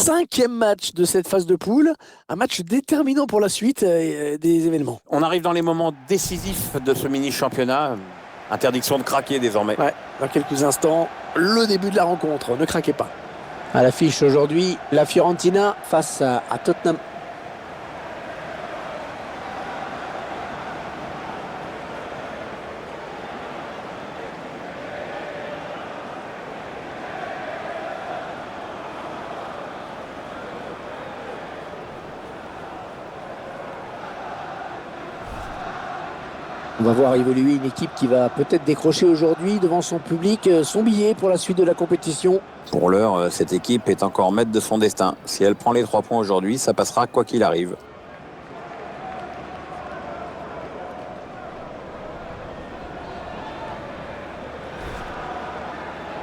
5e match de cette phase de poule, un match déterminant pour la suite des événements. On arrive dans les moments décisifs de ce mini-championnat. Interdiction de craquer désormais. Ouais, dans quelques instants, le début de la rencontre. Ne craquez pas. À l'affiche aujourd'hui, la Fiorentina face à Tottenham. On va voir évoluer une équipe qui va peut-être décrocher aujourd'hui devant son public son billet pour la suite de la compétition. Pour l'heure, cette équipe est encore maître de son destin. Si elle prend les 3 points aujourd'hui, ça passera quoi qu'il arrive.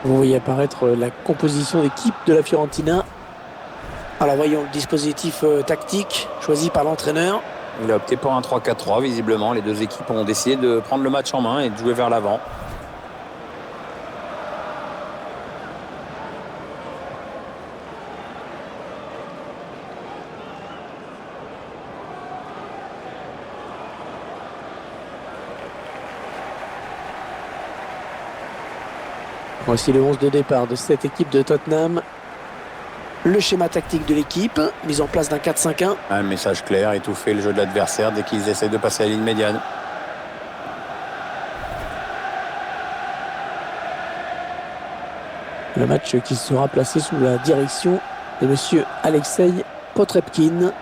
Vous voyez apparaître la composition d'équipe de la Fiorentina. Alors voyons le dispositif tactique choisi par l'entraîneur. Il a opté pour un 3-4-3, visiblement. Les deux équipes ont décidé de prendre le match en main et de jouer vers l'avant. Voici le 11 de départ de cette équipe de Tottenham. Le schéma tactique de l'équipe, mise en place d'un 4-5-1. Un message clair, étouffer le jeu de l'adversaire dès qu'ils essaient de passer à la ligne médiane. Le match qui sera placé sous la direction de monsieur Alexei Potrepkin.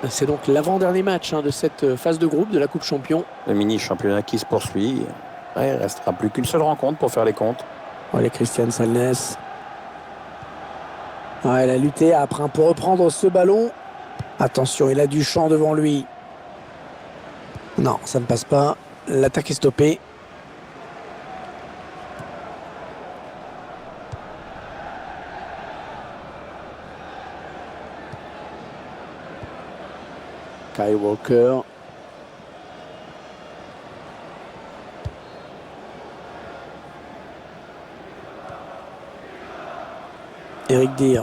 C'est donc l'avant-dernier match de cette phase de groupe de la Coupe Champion. Le mini-championnat qui se poursuit. Il ne restera plus qu'une seule rencontre pour faire les comptes. Allez, Christian Salnes. Elle a lutté après pour reprendre ce ballon. Attention, il a du champ devant lui. Non, ça ne passe pas. L'attaque est stoppée. Kyle Walker. Eric Dier.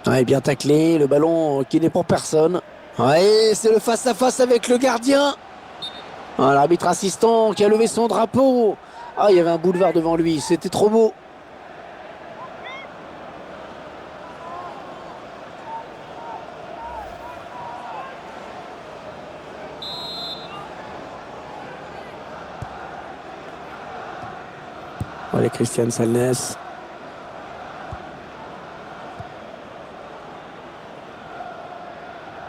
Ouais, bien taclé, le ballon qui n'est pour personne. Ouais, c'est le face-à-face avec le gardien. L'arbitre assistant qui a levé son drapeau. Ah, il y avait un boulevard devant lui, c'était trop beau. Allez, Christian Salnes.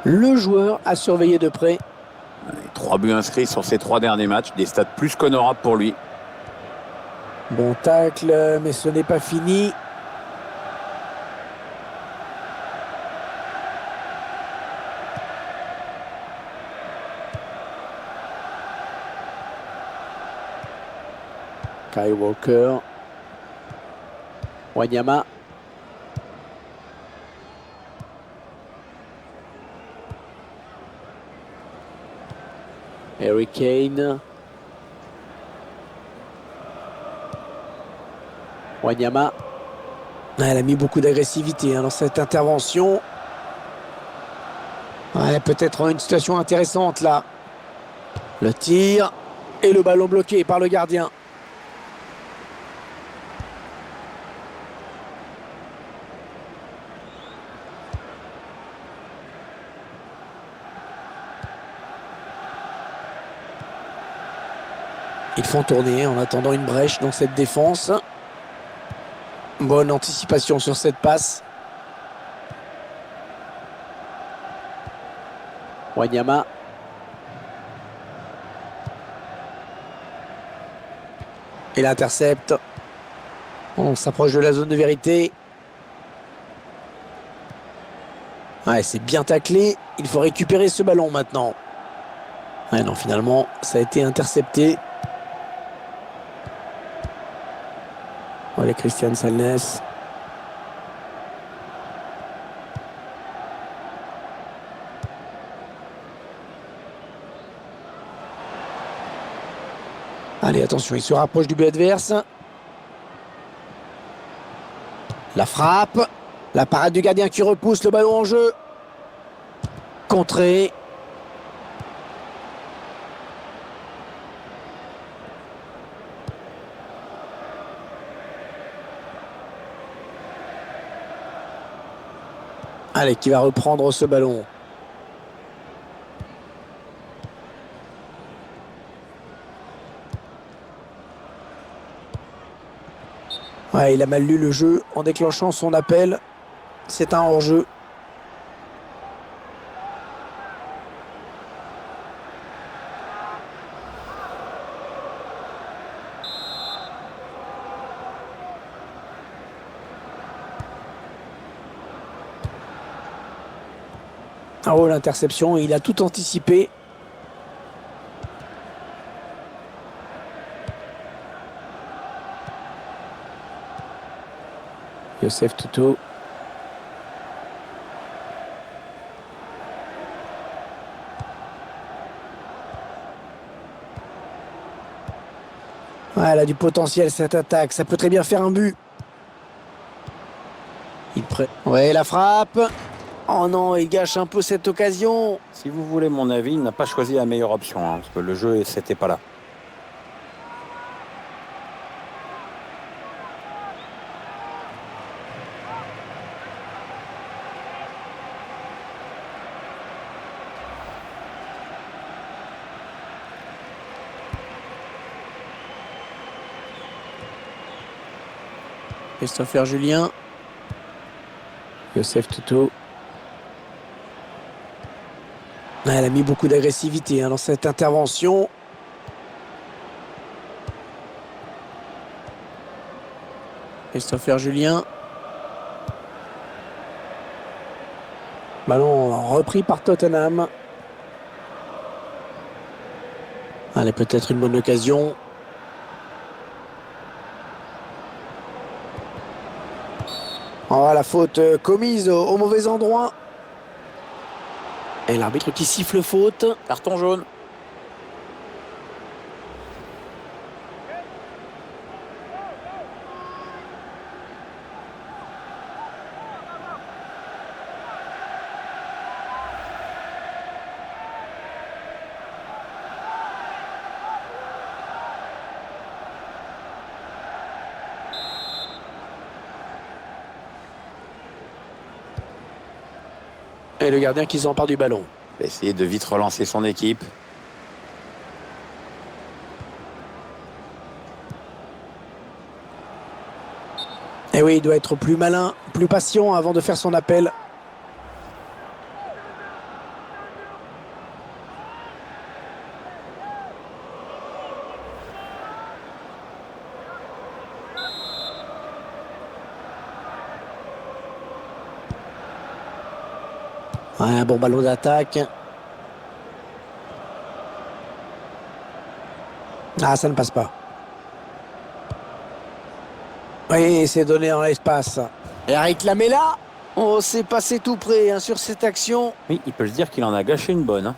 Le joueur a surveillé de près. 3 buts inscrits sur ces 3 derniers matchs, des stats plus qu'honorables pour lui. Bon tacle, mais ce n'est pas fini. Kyle Walker. Wanyama. Harry Kane. Wanyama. Elle a mis beaucoup d'agressivité dans cette intervention. Peut-être une situation intéressante là. Le tir et le ballon bloqué par le gardien. Ils font tourner en attendant une brèche dans cette défense. Bonne anticipation sur cette passe. Wanyama. Il intercepte. On s'approche de la zone de vérité. Ouais, c'est bien taclé. Il faut récupérer ce ballon maintenant. Ouais, non, finalement, ça a été intercepté. Allez, Christian Salnes. Allez, attention, il se rapproche du but adverse. La frappe. La parade du gardien qui repousse le ballon en jeu. Contré. Allez, qui va reprendre ce ballon. Ouais, il a mal lu le jeu en déclenchant son appel. C'est un hors-jeu. Oh, l'interception, il a tout anticipé. Youssef Touto. Ouais, elle a du potentiel cette attaque, ça peut très bien faire un but. Ouais, la frappe. Oh non, il gâche un peu cette occasion. Si vous voulez mon avis, il n'a pas choisi la meilleure option, hein, parce que le jeu, c'était pas là. Christopher Julien. Youssef Touto. Elle a mis beaucoup d'agressivité dans cette intervention. Christopher Julien. Ballon repris par Tottenham. Allez, peut-être une bonne occasion. Oh, la faute commise au mauvais endroit. Et l'arbitre qui siffle faute. Carton jaune. Et le gardien qui s'empare du ballon. Il va essayer de vite relancer son équipe. Et oui, il doit être plus malin, plus patient avant de faire son appel. Ouais, un bon ballon d'attaque. Ah, ça ne passe pas. Oui, c'est donné dans l'espace. Eric Lamela. Oh, c'est passé tout près sur cette action. Oui, il peut se dire qu'il en a gâché une bonne. Hein.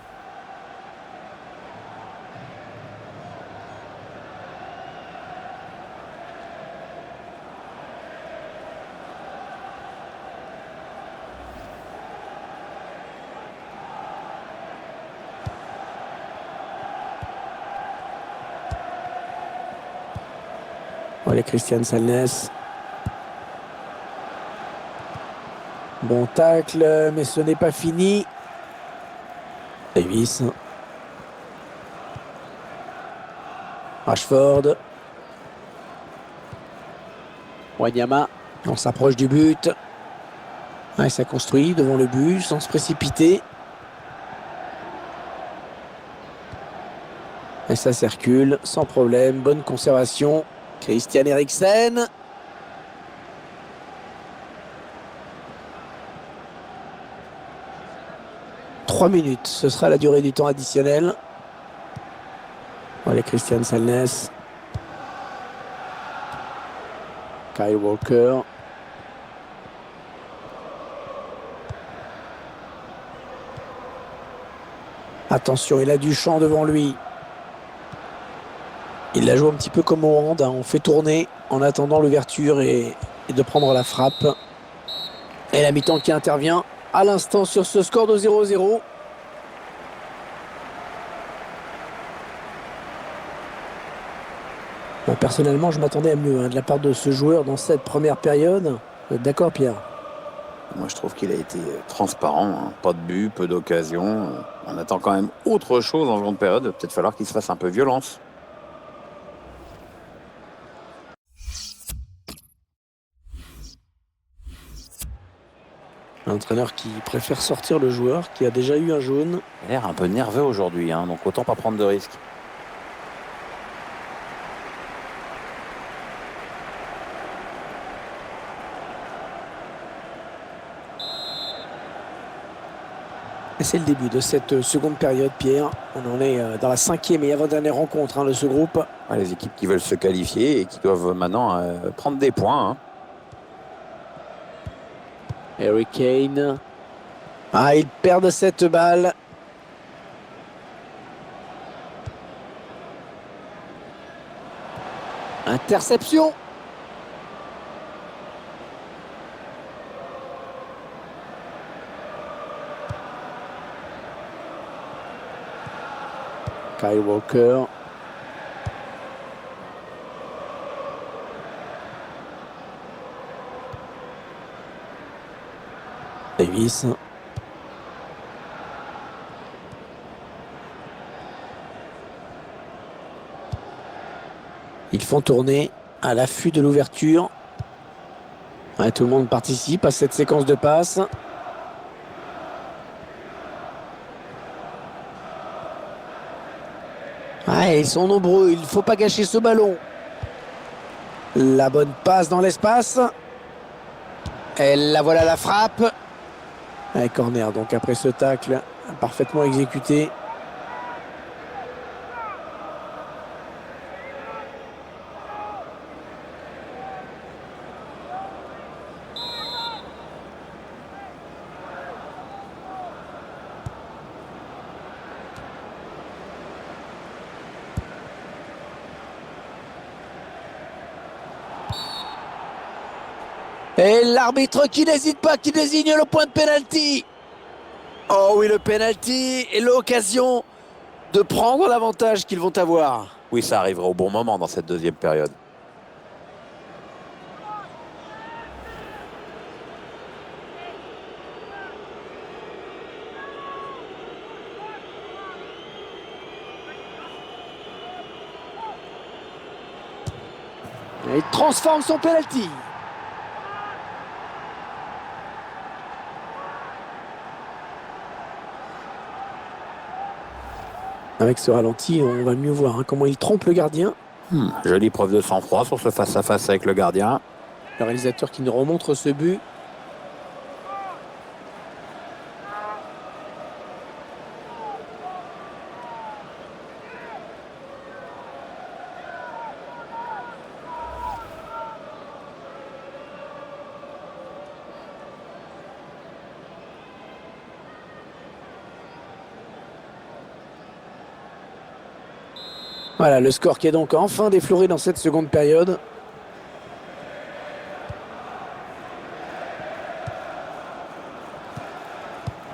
Allez, Christian Salnes. Bon tacle, mais ce n'est pas fini. Davis. Rashford. Wanyama. On s'approche du but. Ouais, ça construit devant le but sans se précipiter. Et ça circule sans problème. Bonne conservation. Christian Eriksen. Trois minutes, ce sera la durée du temps additionnel. Voilà Christian Salnes. Kyle Walker. Attention, il a du champ devant lui. Il la joue un petit peu comme au hand, hein. On fait tourner en attendant l'ouverture et de prendre la frappe. Et la mi-temps qui intervient à l'instant sur ce score de 0-0. Bon, personnellement, je m'attendais à mieux de la part de ce joueur dans cette première période. Vous êtes d'accord, Pierre? Moi, je trouve qu'il a été transparent, hein. Pas de but, peu d'occasions. On attend quand même autre chose en seconde période. Il va peut-être falloir qu'il se fasse un peu violence. Un entraîneur qui préfère sortir le joueur, qui a déjà eu un jaune. Il a l'air un peu nerveux aujourd'hui, hein, donc autant pas prendre de risques. Et c'est le début de cette seconde période, Pierre. On en est dans la 5e et avant-dernière rencontre de ce groupe. Ouais, les équipes qui veulent se qualifier et qui doivent maintenant prendre des points, hein. Harry Kane. Ah, ils perdent cette balle. Interception. Kyle Walker. Davis. Ils font tourner à l'affût de l'ouverture. Ouais, tout le monde participe à cette séquence de passes. Ouais, ils sont nombreux, il ne faut pas gâcher ce ballon. La bonne passe dans l'espace. Et la voilà la frappe. Et corner donc après ce tacle parfaitement exécuté. Et l'arbitre qui n'hésite pas, qui désigne le point de pénalty. Oh oui, le pénalty et l'occasion de prendre l'avantage qu'ils vont avoir. Oui, ça arrivera au bon moment dans cette deuxième période. Et il transforme son pénalty. Avec ce ralenti, on va mieux voir comment il trompe le gardien. Jolie preuve de sang-froid sur ce face-à-face avec le gardien. Le réalisateur qui nous remontre ce but. Voilà, le score qui est donc enfin défloré dans cette seconde période.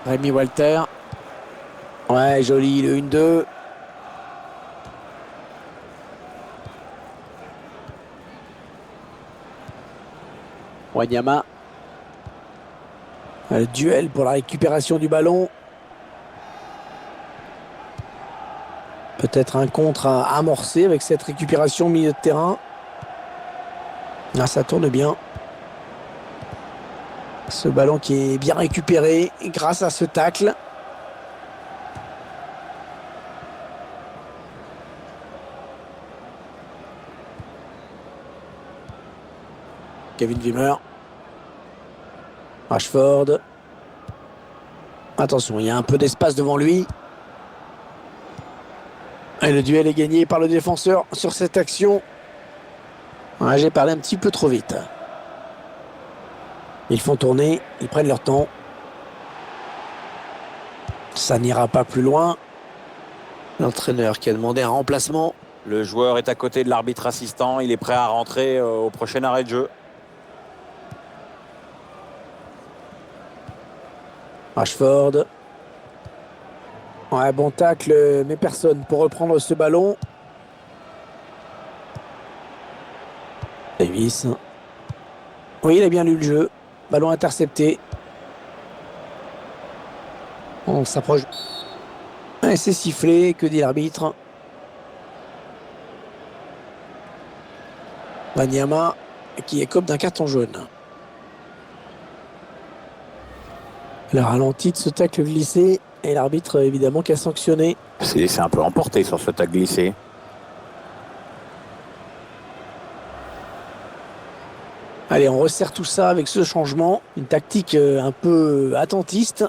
Rémi Walter. Ouais, joli, le 1-2. Wanyama. Le duel pour la récupération du ballon. Peut-être un contre à amorcer avec cette récupération au milieu de terrain. Ah, ça tourne bien. Ce ballon qui est bien récupéré grâce à ce tacle. Kevin Wimmer. Rashford. Attention, il y a un peu d'espace devant lui. Et le duel est gagné par le défenseur sur cette action. Ouais, j'ai parlé un petit peu trop vite. Ils font tourner, ils prennent leur temps. Ça n'ira pas plus loin. L'entraîneur qui a demandé un remplacement. Le joueur est à côté de l'arbitre assistant. Il est prêt à rentrer au prochain arrêt de jeu. Rashford. Ouais, bon tacle, mais personne pour reprendre ce ballon. Davis. Oui, il a bien lu le jeu. Ballon intercepté. On s'approche. Ouais, c'est sifflé, que dit l'arbitre. Wanyama qui écope d'un carton jaune. Le ralenti de ce tacle glissé et l'arbitre évidemment qui a sanctionné. C'est un peu emporté sur ce tac glissé. Allez, on resserre tout ça avec ce changement. Une tactique un peu attentiste.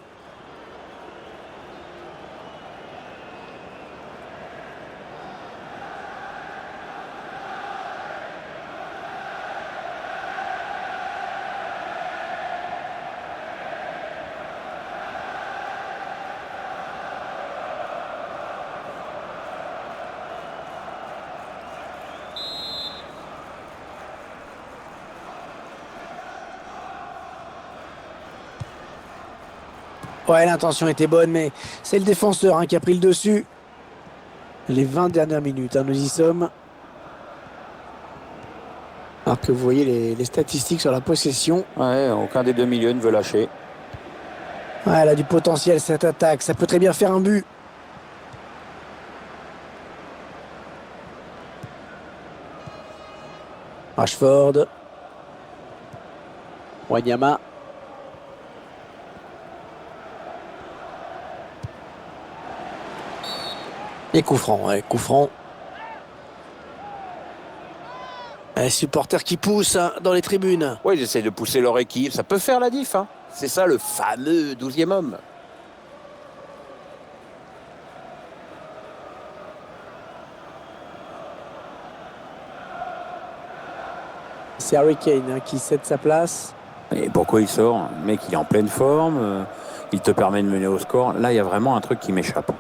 Ouais, l'intention était bonne, mais c'est le défenseur qui a pris le dessus. Les 20 dernières minutes, nous y sommes. Alors que vous voyez les statistiques sur la possession. Ouais, aucun des deux milieux ne veut lâcher. Ouais, elle a du potentiel cette attaque, ça peut très bien faire un but. Rashford. Wanyama. Et coup franc, ouais, coup franc. Les supporters qui poussent dans les tribunes. Oui, ils essaient de pousser leur équipe. Ça peut faire la diff. Hein. C'est ça le fameux 12e homme. C'est Harry Kane qui cède sa place. Et pourquoi il sort? Le mec, il est en pleine forme. Il te permet de mener au score. Là, il y a vraiment un truc qui m'échappe.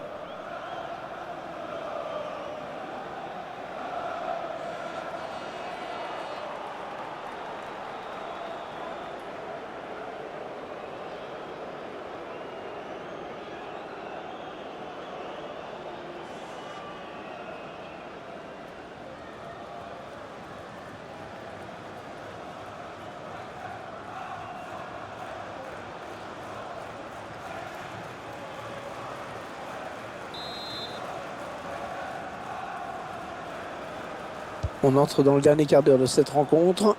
On entre dans le dernier quart d'heure de cette rencontre.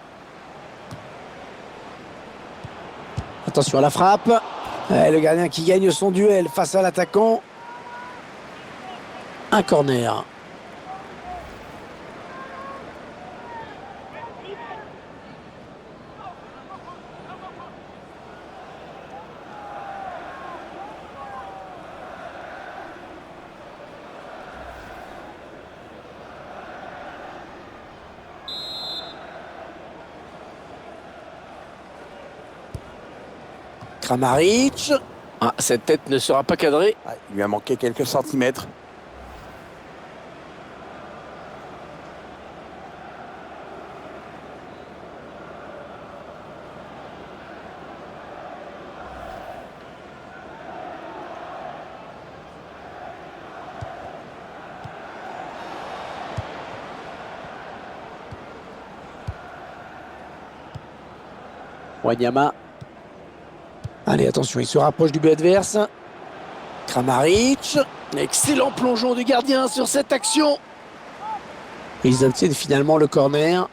Attention à la frappe. Le gardien qui gagne son duel face à l'attaquant. Un corner. Kramaric. Ah, cette tête ne sera pas cadrée. Ouais, il lui a manqué quelques centimètres. Wanyama. Allez, attention, il se rapproche du but adverse. Kramaric. Excellent plongeon du gardien sur cette action. Ils obtiennent finalement le corner.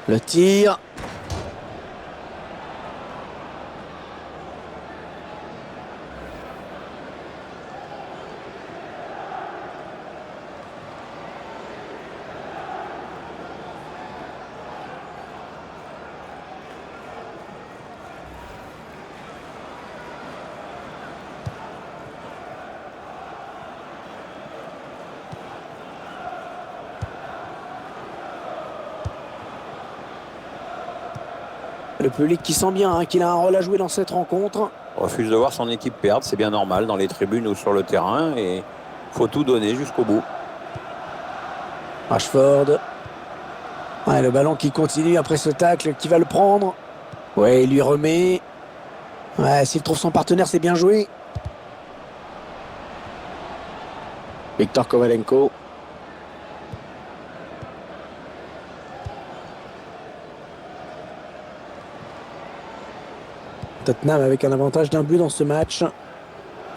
Le tir. Le public qui sent bien qu'il a un rôle à jouer dans cette rencontre. Refuse de voir son équipe perdre, c'est bien normal dans les tribunes ou sur le terrain. Et faut tout donner jusqu'au bout. Rashford. Ouais, le ballon qui continue après ce tacle, qui va le prendre. Ouais, il lui remet. Ouais, s'il trouve son partenaire, c'est bien joué. Victor Kovalenko. Tottenham avec un avantage d'un but dans ce match.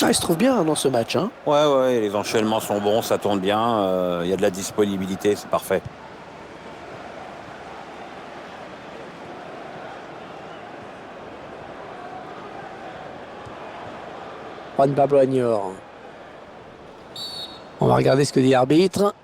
Ah, il se trouve bien dans ce match. Hein. Ouais, les enchaînements sont bons, ça tourne bien. Il y a de la disponibilité, c'est parfait. Juan Pablo Añor. On va regarder ce que dit l'arbitre.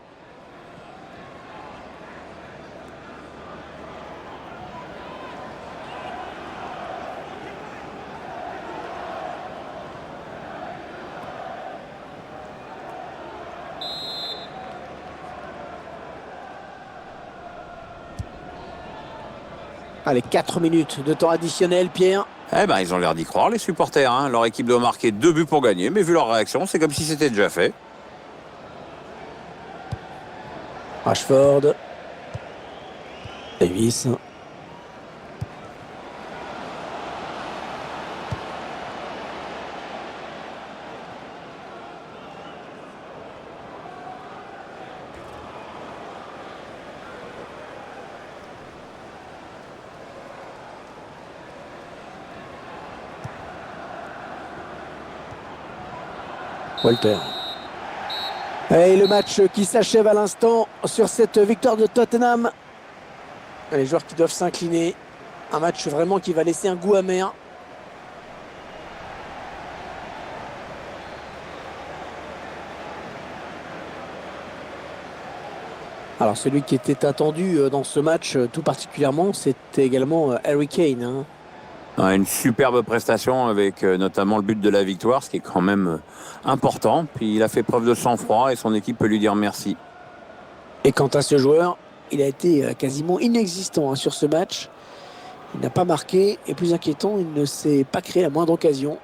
Allez, 4 minutes de temps additionnel, Pierre. Eh ben, ils ont l'air d'y croire, les supporters. Hein. Leur équipe doit marquer 2 buts pour gagner, mais vu leur réaction, c'est comme si c'était déjà fait. Rashford. Davis. Walter. Et le match qui s'achève à l'instant sur cette victoire de Tottenham. Les joueurs qui doivent s'incliner. Un match vraiment qui va laisser un goût amer. Alors celui qui était attendu dans ce match tout particulièrement, c'était également Harry Kane. Hein. Une superbe prestation avec notamment le but de la victoire, ce qui est quand même important. Puis il a fait preuve de sang-froid et son équipe peut lui dire merci. Et quant à ce joueur, il a été quasiment inexistant sur ce match. Il n'a pas marqué et plus inquiétant, il ne s'est pas créé la moindre occasion.